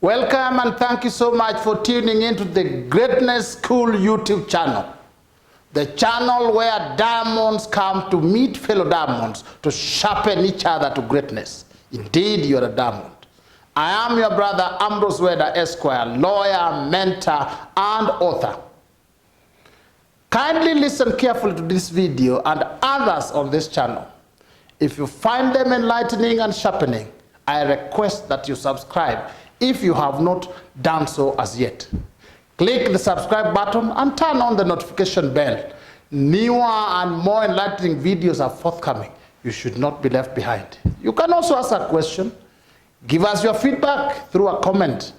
Welcome and thank you so much for tuning into the Greatness School YouTube channel. The channel where diamonds come to meet fellow diamonds to sharpen each other to greatness. Indeed, you are a diamond. I am your brother Ambrose Weda, Esquire, lawyer, mentor, and author. Kindly listen carefully to this video and others on this channel. If you find them enlightening and sharpening, I request that you subscribe if you have not done so as yet. Click the subscribe button and turn on the notification bell. Newer and more enlightening videos are forthcoming. You should not be left behind. You can also ask a question. Give us your feedback through a comment.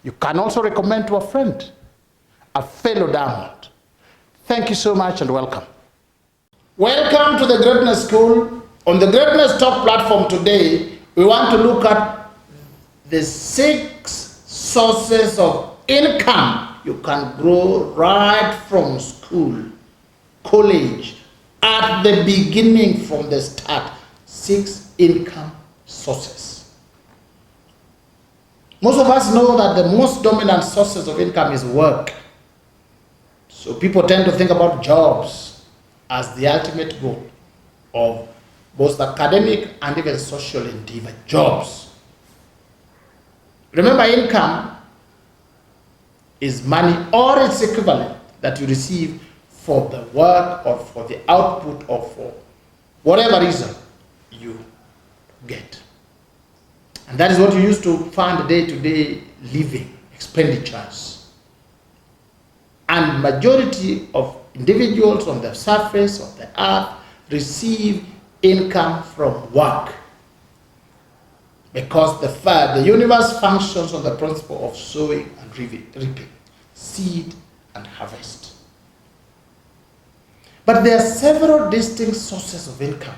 You can also recommend to a friend, a fellow diamond. Thank you so much and welcome. Welcome to the Greatness School. On the Greatness Talk platform today, we want to look at the 6 sources of income you can grow right from school, college, at the beginning from the start. 6 income sources. Most of us know that the most dominant sources of income is work. So people tend to think about jobs as the ultimate goal of both academic and even social endeavor. Jobs. Remember, income is money or its equivalent that you receive for the work or for the output or for whatever reason you get. And that is what you use to fund day-to-day living expenditures. And majority of individuals on the surface of the earth receive income from work, because the universe functions on the principle of sowing and reaping, seed and harvest. But there are several distinct sources of income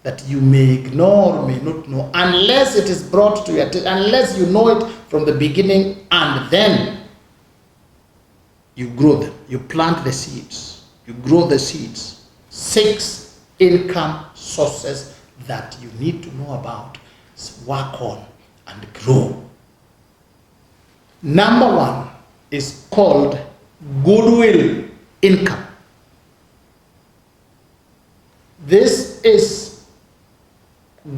that you may ignore or may not know unless it is brought to your attention, unless you know it from the beginning, and then you grow them. You plant the seeds. You grow the seeds. 6 income sources that you need to know about, work on, and grow. Number 1 is called Goodwill Income. This is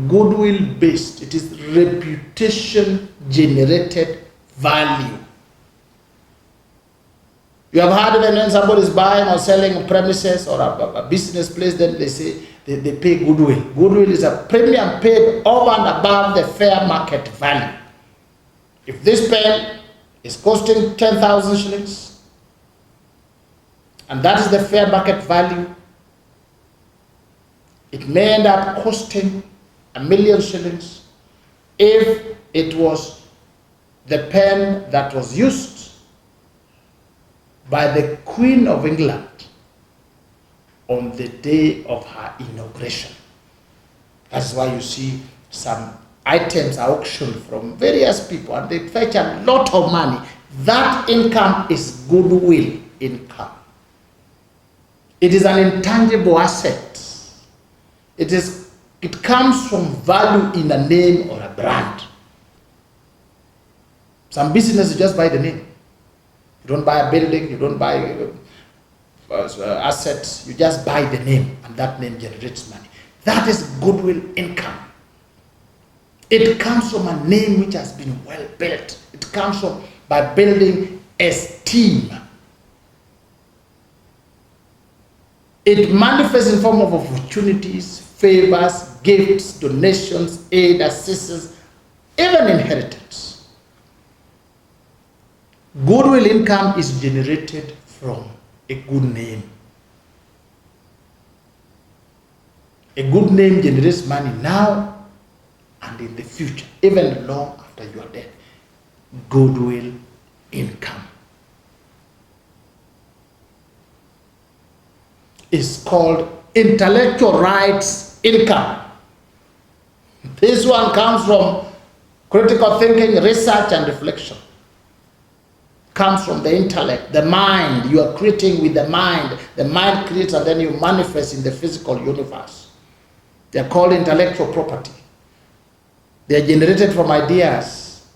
goodwill based. It is reputation generated value. You have heard when somebody is buying or selling premises or a business place, then they say they pay goodwill. Goodwill is a premium paid over and above the fair market value. If this pen is costing 10,000 shillings, and that is the fair market value, it may end up costing 1,000,000 shillings if it was the pen that was used by the Queen of England on the day of her inauguration. That's why you see some items are auctioned from various people and they fetch a lot of money. That income is goodwill income. It is an intangible asset. It comes from value in a name or a brand. Some businesses just buy the name. You don't buy a building, you don't buy assets, you just buy the name, and that name generates money. That is goodwill income. It comes from a name which has been well built. It comes from by building esteem. It manifests in form of opportunities, favors, gifts, donations, aid, assistance, even inheritance. Goodwill income is generated from a good name. A good name generates money now and in the future, even long after you are dead. Goodwill income is called intellectual rights income. This one comes from critical thinking, research, and reflection. Comes from the intellect, the mind. You are creating with the mind. The mind creates and then you manifest in the physical universe. They are called intellectual property. They are generated from ideas,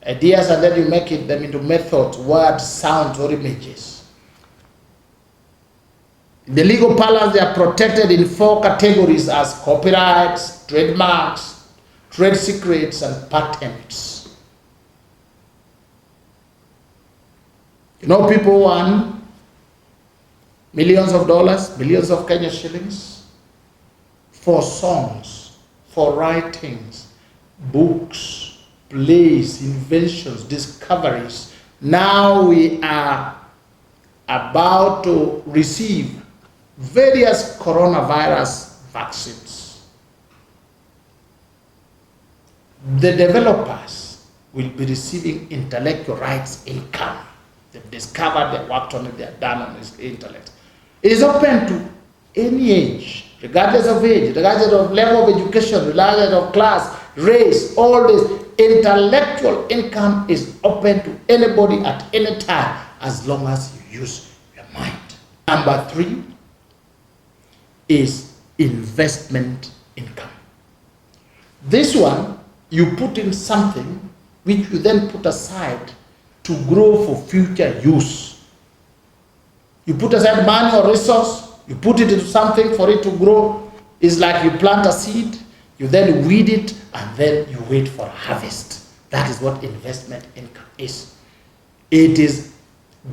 ideas, and then you make them into methods, words, sounds, or images. The legal parlance, they are protected in 4 categories as copyrights, trademarks, trade secrets, and patents. You know, people earn millions of dollars, millions of Kenya shillings for songs, for writings, books, plays, inventions, discoveries. Now we are about to receive various coronavirus vaccines. The developers will be receiving intellectual rights income. They've discovered, they worked on it, they are done on this intellect. It is open to any age, regardless of age, regardless of level of education, regardless of class, race, all this. Intellectual income is open to anybody at any time as long as you use your mind. Number 3 is investment income. This one, you put in something which you then put aside to grow for future use. You put aside money or resource, you put it into something for it to grow. It's like you plant a seed, you then weed it, and then you wait for a harvest. That is what investment income is. It is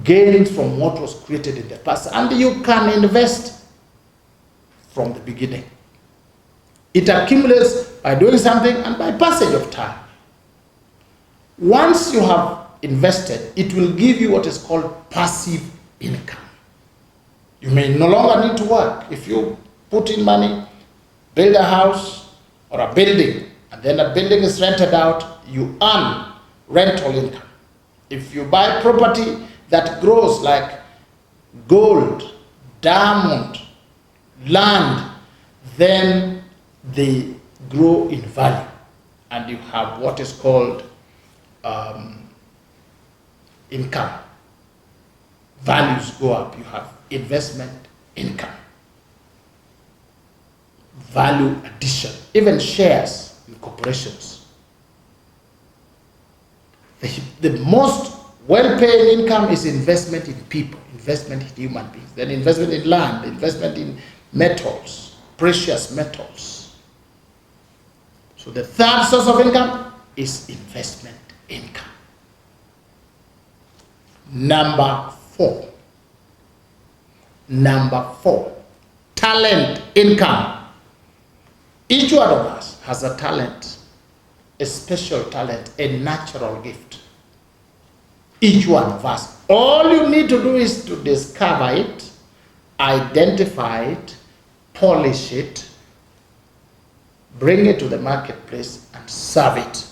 gains from what was created in the past, and you can invest from the beginning. It accumulates by doing something and by passage of time. Once you have invested, it will give you what is called passive income. You may no longer need to work. If you put in money, build a house or a building, and then a building is rented out, you earn rental income. If you buy property that grows like gold, diamond, land, then they grow in value, and you have what is called income. Values go up, you have investment income. Value addition, even shares in corporations. The most well-paying income is investment in people, investment in human beings, then investment in land, investment in metals, precious metals. So the third source of income is investment income. Number 4, talent income. Each one of us has a talent, a special talent, a natural gift. Each one of us. All you need to do is to discover it, identify it, polish it, bring it to the marketplace, and serve it.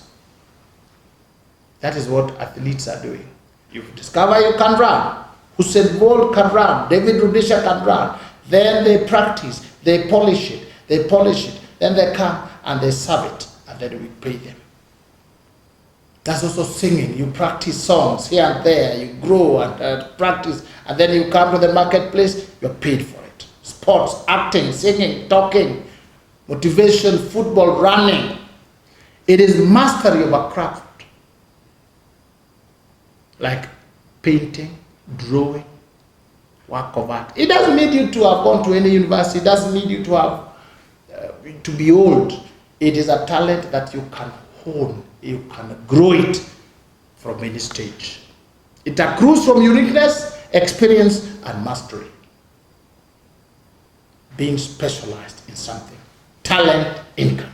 That is what athletes are doing. You discover you can run. Usain Bolt can run. David Rudisha can run. Then they practice, they polish it, then they come and they serve it, and then we pay them. That's also singing. You practice songs here and there, you grow and practice, and then you come to the marketplace, you're paid for it. Sports, acting, singing, talking, motivation, football, running. It is mastery of a craft. Like painting, drawing, work of art. It doesn't need you to have gone to any university. It doesn't need you to have to be old. It is a talent that you can hone. You can grow it from any stage. It accrues from uniqueness, experience, and mastery. Being specialized in something. Talent income.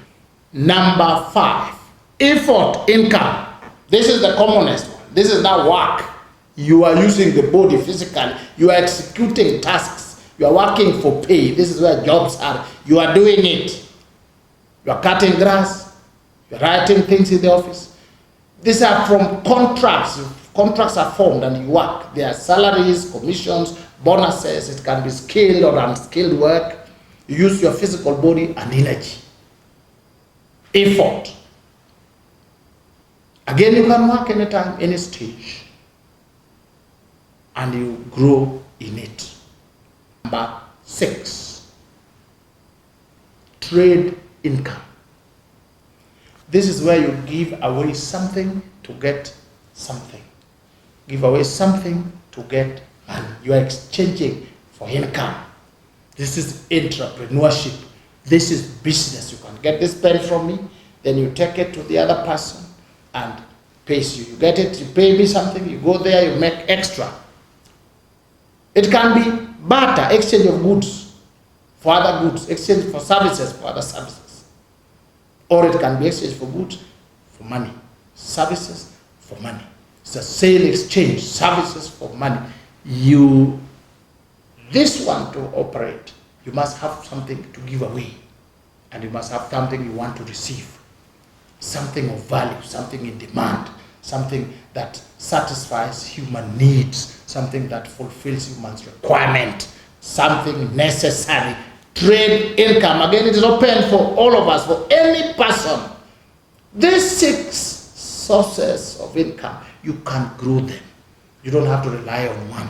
Number 5, effort income. This is the commonest one. This is not work. You are using the body physically. You are executing tasks. You are working for pay. This is where jobs are. You are doing it. You are cutting grass. You are writing things in the office. These are from contracts. Contracts are formed and you work. There are salaries, commissions, bonuses. It can be skilled or unskilled work. You use your physical body and energy. Effort. Again, you can work anytime, any stage, and you grow in it. Number 6, trade income. This is where you give away something to get something. Give away something to get money. You are exchanging for income. This is entrepreneurship. This is business. You can get this pen from me, then you take it to the other person and pays you. You get it, you pay me something, you go there, you make extra. It can be barter, exchange of goods for other goods, exchange for services for other services. Or it can be exchange for goods for money, services for money. It's a sale exchange, services for money. This one to operate, you must have something to give away, and you must have something you want to receive. Something of value, something in demand, something that satisfies human needs, something that fulfills human's requirement, something necessary. Trade income, again, it is open for all of us, for any person. These 6 sources of income, you can grow them. You don't have to rely on one.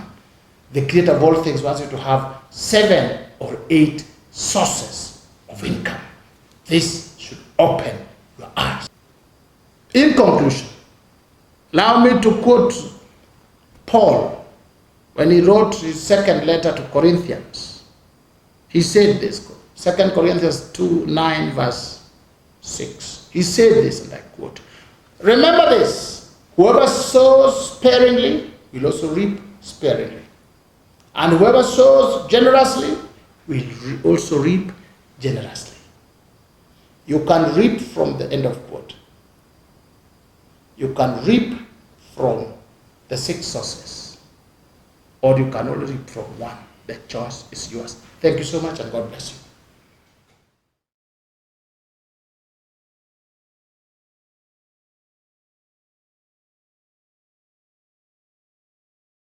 The creator of all things wants you to have 7 or 8 sources of income. This should open your eyes. In conclusion, allow me to quote Paul when he wrote his second letter to Corinthians. He said this, 2 Corinthians 2:9 verse 6. He said this, and I quote, "Remember this, whoever sows sparingly will also reap sparingly. And whoever sows generously will also reap generously." You can reap from the end of quote. You can reap from the 6 sources, or you can only reap from one. The choice is yours. Thank you so much, and God bless you.